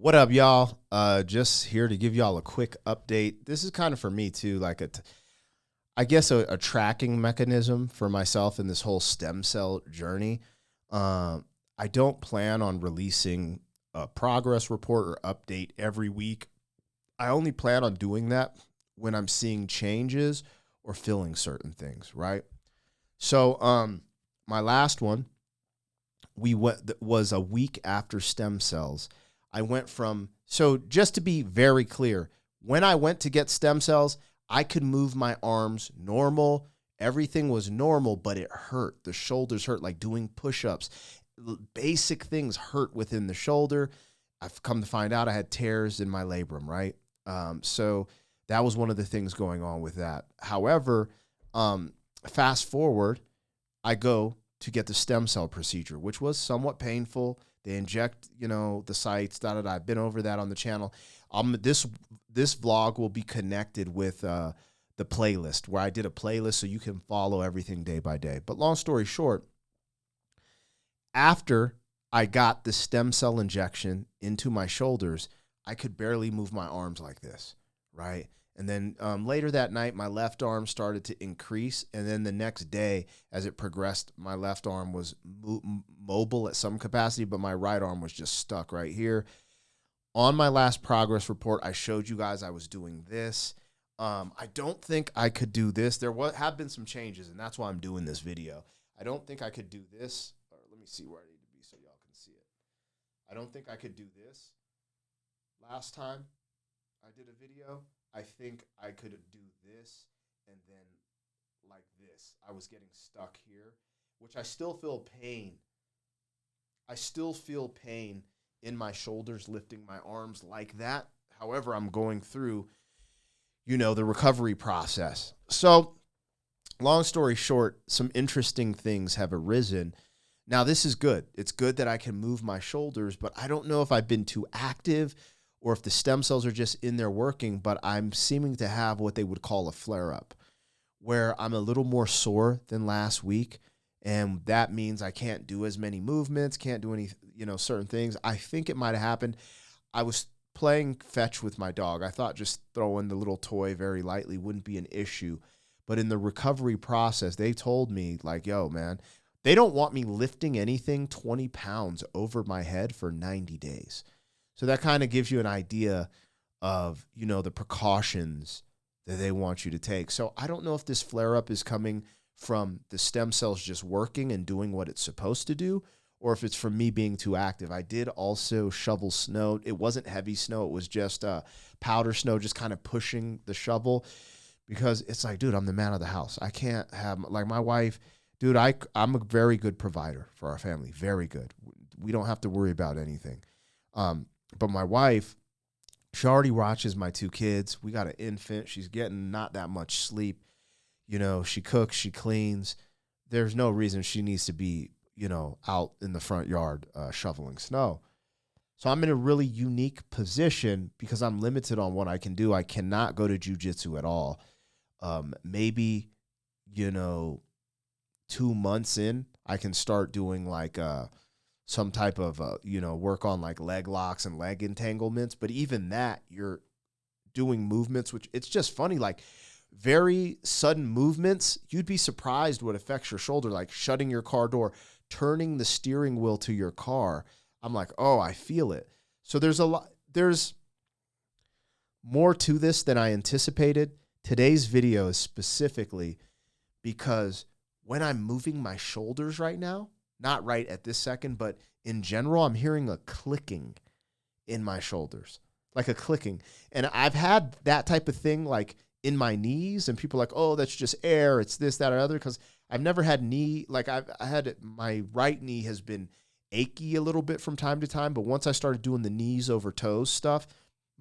What up, y'all? Just here to give y'all a quick update. This is kind of for me too, like I guess a tracking mechanism for myself in this whole stem cell journey. I don't plan on releasing a progress report or update every week. I only plan on doing that when I'm seeing changes or feeling certain things, right? So, my last one was a week after stem cells. I went from, so just to be very clear, when I went to get stem cells, I could move my arms normal. Everything was normal, but it hurt. The shoulders hurt, like doing push-ups. Basic things hurt within the shoulder. I've come to find out I had tears in my labrum, right? So that was one of the things going on with that. However, fast forward, I go to get the stem cell procedure, which was somewhat painful. They inject, the sites, I've been over that on the channel. This vlog will be connected with the playlist where I did a playlist so you can follow everything day by day. But long story short, after I got the stem cell injection into my shoulders, I could barely move my arms like this, right? And then later that night, my left arm started to increase. And then the next day, as it progressed, my left arm was mobile at some capacity, but my right arm was just stuck right here. On my last progress report, I showed you guys I was doing this. I don't think I could do this. There have been some changes, and that's why I'm doing this video. I don't think I could do this. Let me see where I need to be so y'all can see it. I don't think I could do this. Last time I did a video, I think I could do this and then like this. I was getting stuck here, which I still feel pain. I still feel pain in my shoulders, lifting my arms like that. However, I'm going through, the recovery process. So long story short, some interesting things have arisen. Now, this is good. It's good that I can move my shoulders, but I don't know if I've been too active or if the stem cells are just in there working, but I'm seeming to have what they would call a flare-up, where I'm a little more sore than last week, and that means I can't do as many movements, can't do any, certain things. I think it might have happened. I was playing fetch with my dog. I thought just throwing the little toy very lightly wouldn't be an issue, but in the recovery process, they told me, like, yo, man, they don't want me lifting anything 20 pounds over my head for 90 days. So that kind of gives you an idea of, the precautions that they want you to take. So I don't know if this flare-up is coming from the stem cells just working and doing what it's supposed to do, or if it's from me being too active. I did also shovel snow. It wasn't heavy snow. It was just powder snow, just kind of pushing the shovel, because it's like, dude, I'm the man of the house. I can't have, like, my wife, dude, I'm a very good provider for our family. Very good. We don't have to worry about anything. But my wife, she already watches my two kids. We got an infant. She's getting not that much sleep. She cooks, she cleans. There's no reason she needs to be, out in the front yard shoveling snow. So I'm in a really unique position because I'm limited on what I can do. I cannot go to jiu-jitsu at all. Maybe, 2 months in, I can start doing like some type of, work on like leg locks and leg entanglements. But even that, you're doing movements, which it's just funny, like very sudden movements. You'd be surprised what affects your shoulder, like shutting your car door, turning the steering wheel to your car. I'm like, oh, I feel it. So there's more to this than I anticipated. Today's video is specifically because when I'm moving my shoulders right now, not right at this second, but in general, I'm hearing a clicking in my shoulders, like a clicking. And I've had that type of thing like in my knees, and people are like, oh, that's just air. It's this, that, or other. Because I've never had my right knee has been achy a little bit from time to time. But once I started doing the knees over toes stuff,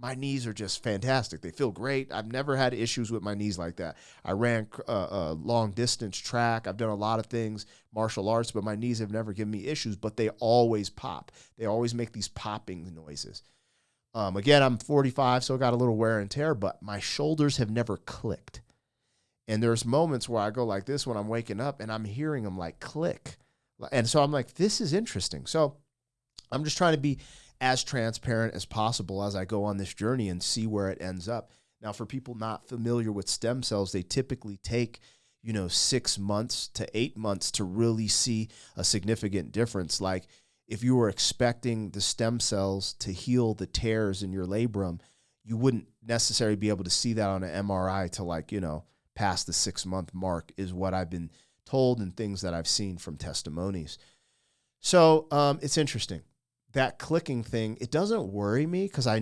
my knees are just fantastic. They feel great. I've never had issues with my knees like that. I ran a long distance track. I've done a lot of things, martial arts, but my knees have never given me issues, but they always pop. They always make these popping noises. Again, I'm 45, so I got a little wear and tear, but my shoulders have never clicked. And there's moments where I go like this when I'm waking up and I'm hearing them like click. And so I'm like, this is interesting. So I'm just trying to be as transparent as possible as I go on this journey and see where it ends up. Now, for people not familiar with stem cells, they typically take, 6 months to 8 months to really see a significant difference. Like if you were expecting the stem cells to heal the tears in your labrum, you wouldn't necessarily be able to see that on an MRI to past the 6-month mark, is what I've been told and things that I've seen from testimonies. So it's interesting. That clicking thing, it doesn't worry me because I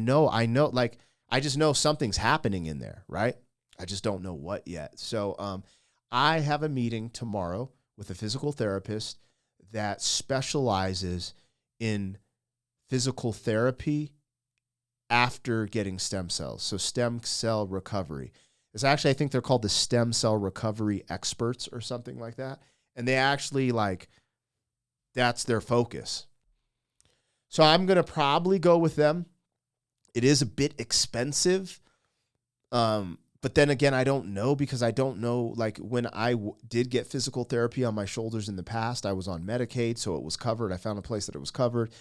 just know something's happening in there, right? I just don't know what yet. So I have a meeting tomorrow with a physical therapist that specializes in physical therapy after getting stem cells. So stem cell recovery. It's actually, I think they're called the stem cell recovery experts or something like that. And they actually that's their focus. So I'm going to probably go with them. It is a bit expensive. But then again, I don't know, because I don't know, when I did get physical therapy on my shoulders in the past, I was on Medicaid, so it was covered. I found a place that it was covered.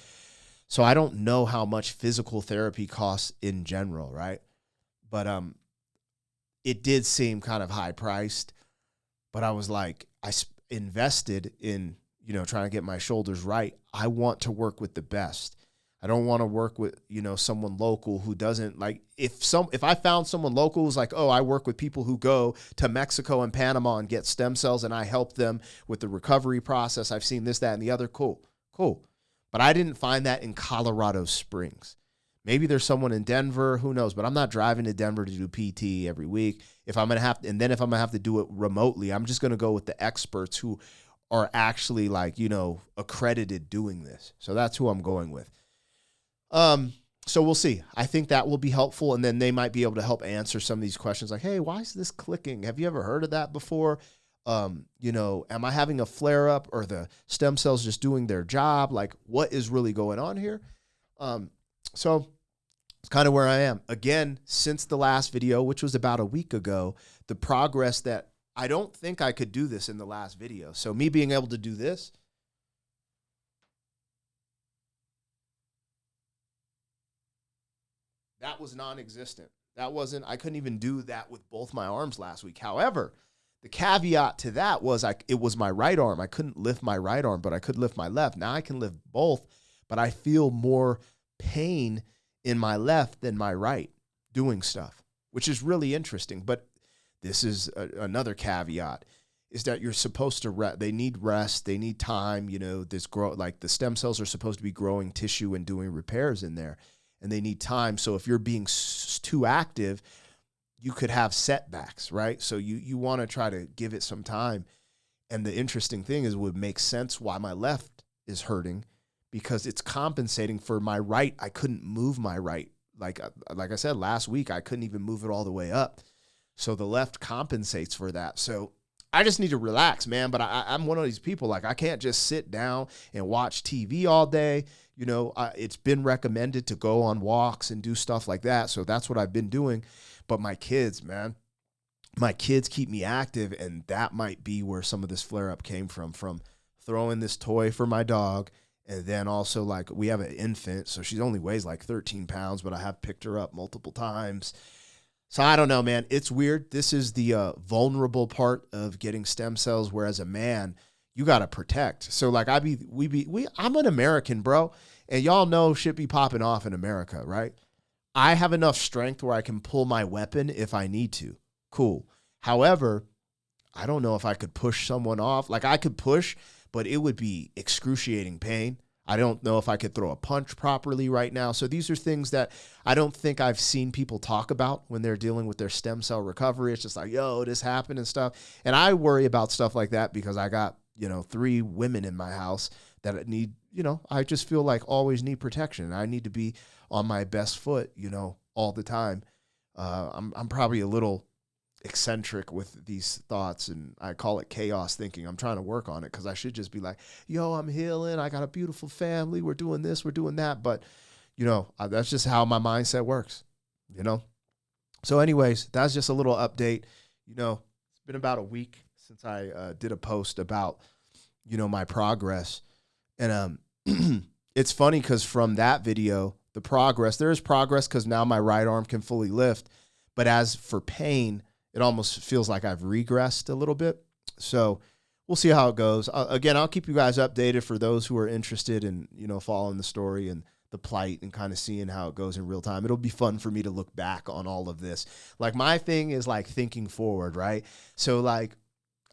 So I don't know how much physical therapy costs in general, right? But it did seem kind of high priced. But I was like, invested in, trying to get my shoulders right. I want to work with the best. I don't want to work with, someone local who doesn't if I found someone local who's like, oh, I work with people who go to Mexico and Panama and get stem cells and I help them with the recovery process. I've seen this, that, and the other. Cool. But I didn't find that in Colorado Springs. Maybe there's someone in Denver, who knows, but I'm not driving to Denver to do PT every week. If I'm going to have to do it remotely, I'm just going to go with the experts who are actually accredited doing this. So that's who I'm going with. So we'll see. I think that will be helpful. And then they might be able to help answer some of these questions like, hey, why is this clicking? Have you ever heard of that before? Am I having a flare up, or the stem cells just doing their job? Like, what is really going on here? So it's kind of where I am. Again, since the last video, which was about a week ago, the progress that I don't think I could do this in the last video. So me being able to do this, that was non-existent. I couldn't even do that with both my arms last week. However, the caveat to that was it was my right arm. I couldn't lift my right arm, but I could lift my left. Now I can lift both, but I feel more pain in my left than my right doing stuff, which is really interesting. But this is another caveat, is that you're supposed to rest. They need rest. They need time. The stem cells are supposed to be growing tissue and doing repairs in there, and they need time. So if you're being too active, you could have setbacks, right? So you want to try to give it some time. And the interesting thing is, it would make sense why my left is hurting, because it's compensating for my right. I couldn't move my right. Like I said, last week, I couldn't even move it all the way up. So the left compensates for that. So I just need to relax, man. But I'm one of these people, I can't just sit down and watch TV all day. It's been recommended to go on walks and do stuff like that. So that's what I've been doing. But my kids keep me active. And that might be where some of this flare up came from throwing this toy for my dog. And then also, we have an infant, so she only weighs 13 pounds, but I have picked her up multiple times. So I don't know, man. It's weird. This is the vulnerable part of getting stem cells, whereas a man, you got to protect. So I'm an American, bro. And y'all know shit be popping off in America, right? I have enough strength where I can pull my weapon if I need to. Cool. However, I don't know if I could push someone off. I could push, but it would be excruciating pain. I don't know if I could throw a punch properly right now. So these are things that I don't think I've seen people talk about when they're dealing with their stem cell recovery. It's just yo, this happened and stuff. And I worry about stuff like that because I got, 3 women in my house that need, I just feel always need protection. I need to be on my best foot, all the time. I'm probably a little eccentric with these thoughts, and I call it chaos thinking. I'm trying to work on it because I should just be I'm healing. I got a beautiful family. We're doing this, we're doing that. But, that's just how my mindset works, So anyways, that's just a little update. It's been about a week since I did a post about, my progress. And it's funny because from that video, there is progress because now my right arm can fully lift. But as for pain, it almost feels like I've regressed a little bit. So we'll see how it goes. Again, I'll keep you guys updated for those who are interested in, following the story and the plight and kind of seeing how it goes in real time. It'll be fun for me to look back on all of this. Like, my thing is like thinking forward, right? So like,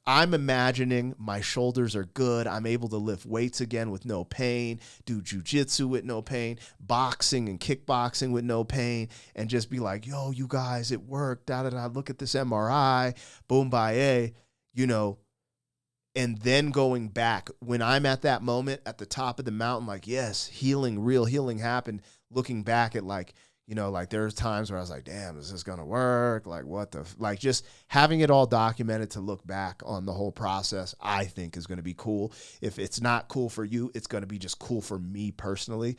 I'm imagining my shoulders are good. I'm able to lift weights again with no pain, do jujitsu with no pain, boxing and kickboxing with no pain, and just be like, yo, you guys, it worked. Da da da. Look at this MRI. Boom, bye, and then going back when I'm at that moment at the top of the mountain, like, yes, real healing happened. Looking back at like there's times where I was like, damn, is this going to work? Like, like just having it all documented to look back on the whole process, I think is going to be cool. If it's not cool for you, it's going to be just cool for me personally.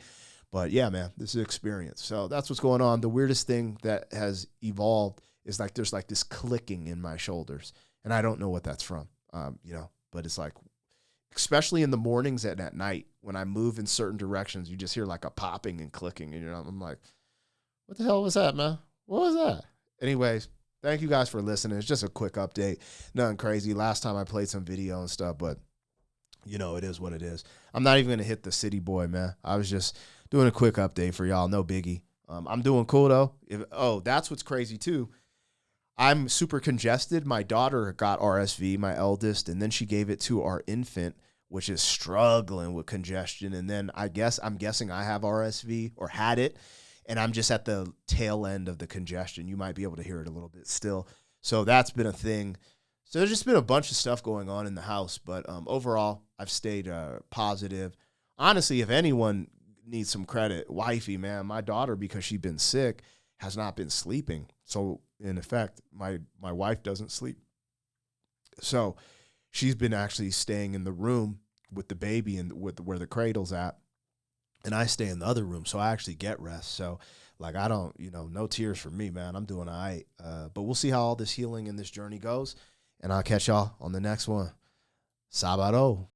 But yeah, man, this is an experience. So that's what's going on. The weirdest thing that has evolved is like, there's like this clicking in my shoulders and I don't know what that's from, but it's like, especially in the mornings and at night when I move in certain directions, you just hear like a popping and clicking and I'm like, what the hell was that, man? What was that? Anyways, thank you guys for listening. It's just a quick update. Nothing crazy. Last time I played some video and stuff, but, it is what it is. I'm not even going to hit the city boy, man. I was just doing a quick update for y'all. No biggie. I'm doing cool, though. That's what's crazy, too. I'm super congested. My daughter got RSV, my eldest, and then she gave it to our infant, which is struggling with congestion. And then I'm guessing I have RSV or had it. And I'm just at the tail end of the congestion. You might be able to hear it a little bit still. So that's been a thing. So there's just been a bunch of stuff going on in the house. But overall, I've stayed positive. Honestly, if anyone needs some credit, wifey, man, my daughter, because she's been sick, has not been sleeping. So in effect, my wife doesn't sleep. So she's been actually staying in the room with the baby and with where the cradle's at. And I stay in the other room, so I actually get rest. So, like, I don't, no tears for me, man. I'm doing all right. But we'll see how all this healing and this journey goes. And I'll catch y'all on the next one. Sabado.